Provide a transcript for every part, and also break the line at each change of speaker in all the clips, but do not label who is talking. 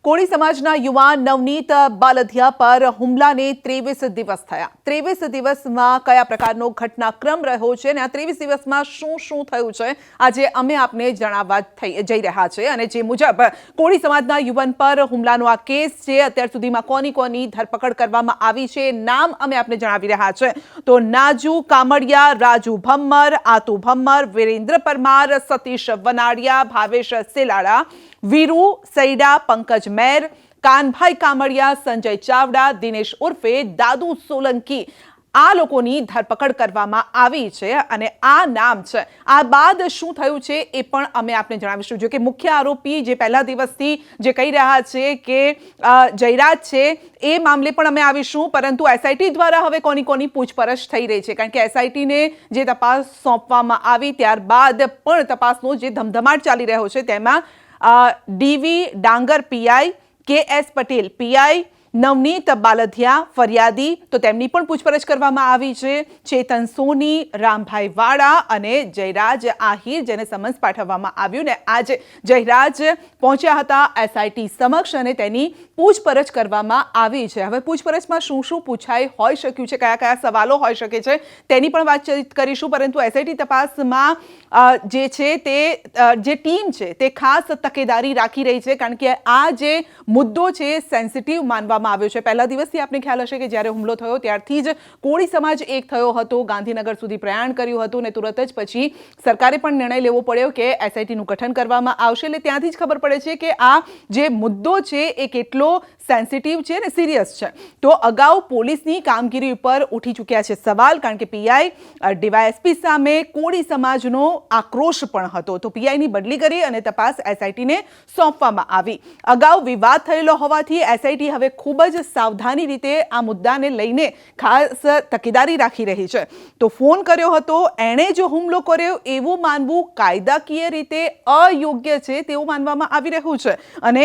કોળી સમાજના યુવાન નવનીત બાલધિયા પર હુમલાને 23 દિવસ થયા। 23 દિવસમાં કયા પ્રકારનો ઘટનાક્રમ રહ્યો છે અને આ 23 દિવસમાં શું થયું છે આજે અમે આપને જણાવવા જઈ રહ્યા છે। અને જે મુજબ કોળી સમાજના યુવાન પર હુમલાનો આ કેસ છે, અત્યાર સુધીમાં કોની ધરપકડ કરવામાં આવી છે, નામ અમે આપને જણાવી રહ્યા છે। તો નાજુ કામડિયા, રાજુ ભમ્મર, આતુ ભમ્મર, વીરેન્દ્ર પરમાર, સતીશ વનાડિયા, ભાવેશ સેલાડા, વીરુ સૈડા, પંકજ મેર, કાનભાઈ કામડિયા, સંજય ચાવડા, દિનેશ ઉર્ફે દાદુ સોલંકી આ લોકોની ધરપકડ કરવામાં આવી છે અને આ નામ છે। આ બાદ શું થયું છે એ પણ અમે આપને જણાવીશું। જો કે મુખ્ય આરોપી જે પહેલા દિવસથી જે કહી રહ્યા છે કે જયરાજ છે એ મામલે પણ અમે આવીશું, પરંતુ એસઆઈટી દ્વારા હવે કોની પૂછપરછ થઈ રહી છે, કારણ કે એસઆઈટીને જે તપાસ સોંપવામાં આવી ત્યારબાદ પણ તપાસનો જે ધમધમાટ ચાલી રહ્યો છે તેમાં ડીવી ડાંગર પીઆઈ, કે.એસ. પટેલ પીઆઈ, નવનીત બાલધિયા ફરિયાદી તો તેમની પણ પૂછપરછ કરવામાં આવી છે। ચેતન સોની, રામભાઈ વાડા અને જયરાજ આહિર જેને સમન્સ પાઠવવામાં આવ્યું ને આજે જયરાજ પહોંચ્યા હતા એસઆઈટી સમક્ષ અને તેની પૂછપરછ કરવામાં આવી છે। હવે પૂછપરછમાં શું પૂછાઈ હોઈ શક્યું છે, કયા સવાલો હોઈ શકે છે તેની પણ વાતચીત કરીશું, પરંતુ એસઆઈટી તપાસમાં જે છે તે જે ટીમ છે તે ખાસ તકેદારી રાખી રહી છે, કારણ કે આ જે મુદ્દો છે સેન્સિટિવ માનવામાં આવ્યો છે। પહેલા દિવસથી આપને ખ્યાલ હશે કે જ્યારે હુમલો થયો ત્યારથી જ કોળી સમાજ એક થયો હતો, ગાંધીનગર સુધી પ્રયાણ કર્યું હતું અને તુરંત જ પછી સરકારે પણ નિર્ણય લેવો પડ્યો કે એસઆઈટીનું ગઠન કરવામાં આવશે। એટલે ત્યાંથી જ ખબર પડે છે કે આ જે મુદ્દો છે એ કેટલો સેન્સિટિવ છે અને સિરિયસ છે। તો અગાઉ પોલીસની કામગીરી ઉપર ઉઠી ચૂક્યા છે સવાલ, કારણ કે પીઆઈ ડીવાયએસપી સામે કોળી સમાજનો આક્રોશ પણ હતો, તો પીઆઈની બદલી કરી અને તપાસ એસઆઈટીને સોંપવામાં આવી। અગાઉ વિવાદ થયેલો હોવાથી એસઆઈટી હવે ખૂબ જ સાવધાની રીતે આ મુદ્દાને લઈને ખાસ તકેદારી રાખી રહી છે। તો ફોન કર્યો હતો, એણે જો હુમલો કર્યો એવું માનવું કાયદાકીય રીતે અયોગ્ય છે તેવું માનવામાં આવી રહ્યું છે અને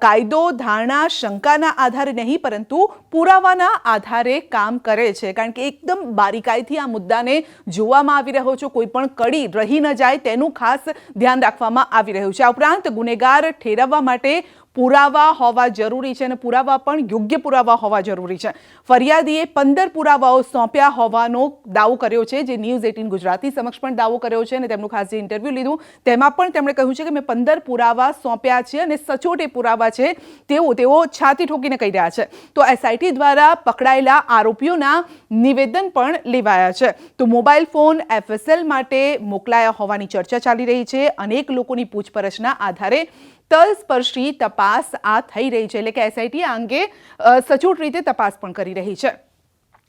કાયદો ધારણા શંકાના આધારે નહીં પરંતુ પુરાવાના આધારે કામ કરે છે, કારણ કે એકદમ બારીકાઈથી આ મુદ્દાને જોવામાં આવી રહ્યો છે, કોઈ પણ કડી રહી ન જાય તેનું ખાસ ધ્યાન રાખવામાં આવી રહ્યું છે। આ ઉપરાંત ગુનેગાર ઠેરવવા માટે પુરાવા હોવા જરૂરી છે અને પુરાવા પણ યોગ્ય પુરાવા હોવા જરૂરી છે। ફરિયાદીએ 15 પુરાવાઓ સોંપ્યા હોવાનો દાવો કર્યો છે, જે ન્યૂઝ 18 ગુજરાતી સમક્ષ પણ દાવો કર્યો છે અને તેમનું ખાસ જે ઇન્ટરવ્યૂ લીધું તેમાં પણ તેમણે કહ્યું છે કે મેં 15 પુરાવા સોંપ્યા છે અને સચોટ એ પુરાવા છે તેઓ છાતી ઠોકીને કહી રહ્યા છે। તો એસઆઈટી દ્વારા પકડાયેલા આરોપીઓના નિવેદન પણ લેવાયા છે। તો મોબાઈલ ફોન એફએસએલ માટે મોકલાયા હોવાની ચર્ચા ચાલી રહી છે। અનેક લોકોની પૂછપરછના આધારે તલસ્પર્શી તપાસ આ થઈ રહી છે, એટલે કે એસઆઈટી આ અંગે સચોટ રીતે તપાસ પણ કરી રહી છે।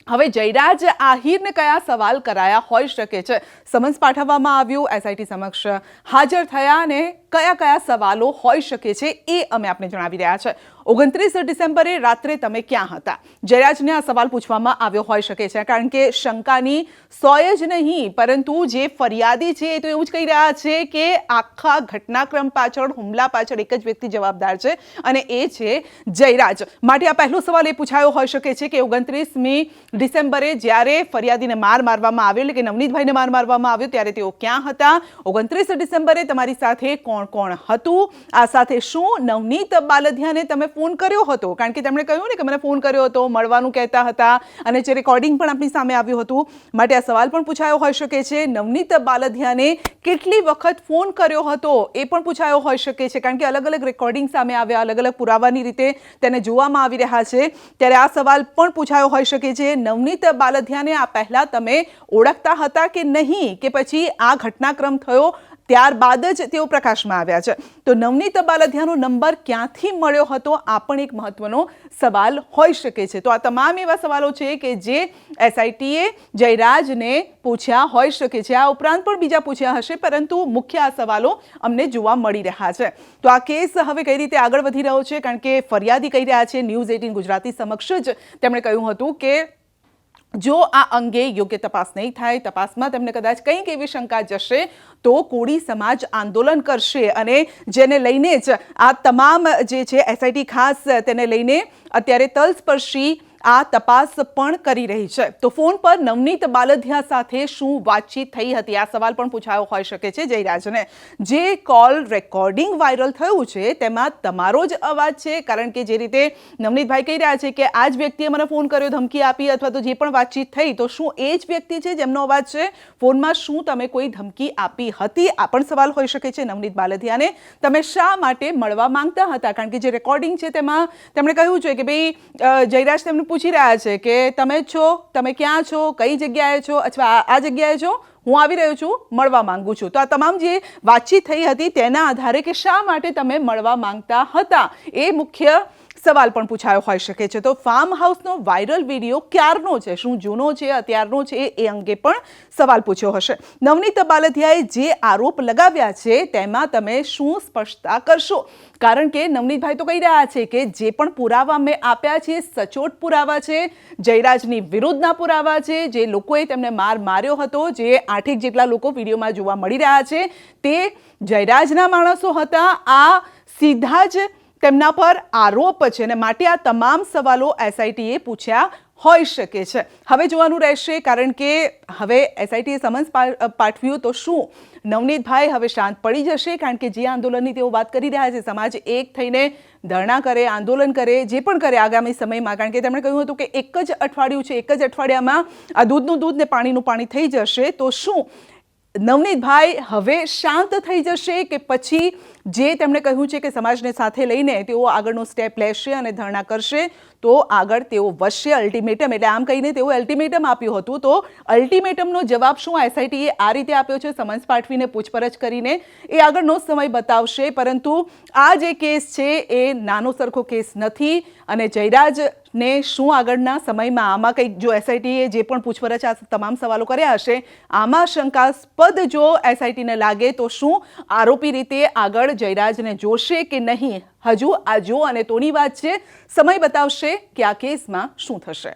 હવે જયરાજ આહિરને કયા સવાલ કરાયા હોઈ શકે છે, સમન્સ પાઠવવામાં આવ્યું, એસઆઈટી સમક્ષ હાજર થયા અને કયા સવાલો હોઈ શકે છે એ અમે આપને જણાવી રહ્યા છે। 29 ડિસેમ્બરે રાત્રે તમે ક્યાં હતા, જયરાજને આ સવાલ પૂછવામાં આવ્યો હોઈ શકે છે, કારણ કે શંકાની સોય જ નહીં પરંતુ જે ફરિયાદી છે એ તો એવું જ કહી રહ્યા છે કે આખા ઘટનાક્રમ પાછળ, હુમલા પાછળ એક જ વ્યક્તિ જવાબદાર છે અને એ છે જયરાજ। માટે આ પહેલો સવાલ એ પૂછાયો હોઈ શકે છે કે 29મી ડિસેમ્બરે જ્યારે ફરિયાદીને માર મારવામાં આવ્યો, એટલે કે નવનીતભાઈને માર મારવામાં આવ્યો, ત્યારે તેઓ ક્યાં હતા? 29 ડિસેમ્બરે તમારી સાથે કોણ હતું? આ સાથે શું નવનીત બાલધિયાને તમે ફોન કર્યો હતો? કારણ કે તેમણે કહ્યું ને કે મને ફોન કર્યો હતો, મળવાનું કહેતા હતા અને જે રેકોર્ડિંગ પણ આપણી સામે આવ્યું હતું, માટે આ સવાલ પણ પૂછાયો હોઈ શકે છે। નવનીત બાલધિયાને કેટલી વખત ફોન કર્યો હતો એ પણ પૂછાયો હોઈ શકે છે, કારણ કે અલગ રેકોર્ડિંગ સામે આવ્યા, અલગ પુરાવાની રીતે તેને જોવામાં આવી રહ્યા છે, ત્યારે આ સવાલ પણ પૂછાયો હોઈ શકે છે। નવનીત બાલધિયાને આ પહેલા તમે ઓળખતા હતા કે નહીં, કે પછી આ ઘટનાક્રમ થયો ત્યારબાદ જ તેઓ પ્રકાશમાં આવ્યા છે? તો નવનીત બાલધિયાનો નંબર ક્યાંથી મળ્યો હતો આ પણ એક મહત્વનો સવાલ હોઈ શકે છે। તો આ તમામ એવા સવાલો છે કે જે એસઆઈટીએ જયરાજને પૂછ્યા હોઈ શકે છે। આ ઉપરાંત પણ બીજા પૂછ્યા હશે, પરંતુ મુખ્ય આ સવાલો અમને જોવા મળી રહ્યા છે। તો આ કેસ હવે કઈ રીતે આગળ વધી રહ્યો છે, કારણ કે ફરિયાદી કહી રહ્યા છે ન્યૂઝ 18 ગુજરાતી સમક્ષ જ તેમણે કહ્યું હતું કે જો આ અંગે યોગ્ય તપાસ નહીં થાય, તપાસમાં તેમને કદાચ કંઈક એવી શંકા જશે તો કોળી સમાજ આંદોલન કરશે અને જેને લઈને જ આ તમામ જે છે એસઆઈટી ખાસ તેને લઈને અત્યારે તલસ્પર્શી આ તપાસ પણ કરી રહી છે. તો ફોન પર નવનીત બાલધિયા સાથે શું વાતચીત થઈ હતી આ સવાલ પણ પૂછાયો હોઈ શકે છે જયરાજને. જે કોલ રેકોર્ડિંગ વાયરલ થયું છે તેમાં તમારો જ અવાજ છે, કારણ કે જે રીતે નવનીતભાઈ કહી રહ્યા છે કે આ જ વ્યક્તિએ મને ફોન કર્યો, ધમકી આપી અથવા તો જે પણ વાતચીત થઈ, તો શું એ જ વ્યક્તિ છે જેમનો અવાજ છે ફોનમાં? શું તમે કોઈ ધમકી આપી હતી? આ પણ સવાલ હોઈ શકે છે નવનીત બાલધિયાને. તમે શા માટે મળવા માંગતા હતા? કારણ કે જે રેકોર્ડિંગ છે તેમાં તેમણે કહ્યું છે કે ભાઈ જયરાજ તેમને પૂછી રહ્યા છે કે તમે જ છો, તમે ક્યાં છો, કઈ જગ્યાએ છો, અથવા આ જગ્યાએ છો, હું આવી રહ્યો છું, મળવા માંગુ છું. તો આ તમામ જે વાતચીત થઈ હતી તેના આધારે કે શા માટે તમે મળવા માંગતા હતા એ મુખ્ય સવાલ પણ પૂછાયો હોઈ શકે છે. તો ફાર્મ હાઉસનો વાયરલ વિડીયો ક્યારનો છે, શું જૂનો છે, અત્યારનો છે, એ અંગે પણ સવાલ પૂછ્યો હશે. નવનીત બાલધિયાએ જે આરોપ લગાવ્યા છે તેમાં તમે શું સ્પષ્ટતા કરશો? કારણ કે નવનીતભાઈ તો કહી રહ્યા છે કે જે પણ પુરાવા મેં આપ્યા છે સચોટ પુરાવા છે, જયરાજની વિરુદ્ધના પુરાવા છે, જે લોકોએ તેમને માર્યો હતો, જે 8 જેટલા લોકો વિડીયોમાં જોવા મળી રહ્યા છે તે જયરાજના માણસો હતા. આ સીધા જ તેમના પર આરોપ છે અને માટે આ તમામ સવાલો એસઆઈટીએ પૂછ્યા હોઈ શકે છે. હવે જોવાનું રહેશે, કારણ કે હવે એસઆઈટીએ સમન્સ પાઠવ્યું તો શું નવનીતભાઈ હવે શાંત પડી જશે? કારણ કે જે આંદોલનની તેઓ વાત કરી રહ્યા છે, સમાજ એક થઈને ધરણા કરે, આંદોલન કરે, જે પણ કરે આગામી સમયમાં, કારણ કે તેમણે કહ્યું હતું કે એક જ અઠવાડિયું છે, એક જ અઠવાડિયામાં આ દૂધનું દૂધ ને પાણીનું પાણી થઈ જશે. તો શું નવનીતભાઈ હવે શાંત થઈ જશે કે પછી જે તેમણે કહ્યું છે કે સમાજને સાથે લઈને તેઓ આગળનો સ્ટેપ લેશે અને ધરણા કરશે, તો આગળ તેઓ વધશે? અલ્ટિમેટમ, એટલે આમ કહીને તેઓ અલ્ટિમેટમ આપ્યું હતું, તો અલ્ટિમેટમનો જવાબ શું એસઆઈટીએ આ રીતે આપ્યો છે સમન્સ પાઠવીને, પૂછપરછ કરીને, એ આગળનો સમય બતાવશે. પરંતુ આ જે કેસ છે એ નાનો સરખો કેસ નથી અને જયરાજને શું આગળના સમયમાં આમાં કંઈક જો એસઆઈટીએ જે પણ પૂછપરછ આ તમામ સવાલો કર્યા હશે આમાં શંકાસ્પદ જો એસઆઈટીને લાગે તો શું આરોપી રીતે આગળ જયરાજને જોશે કે નહીં? હજુ આ જો અને તોની વાત છે. સમય બતાવશે કે આ કેસમાં શું થશે.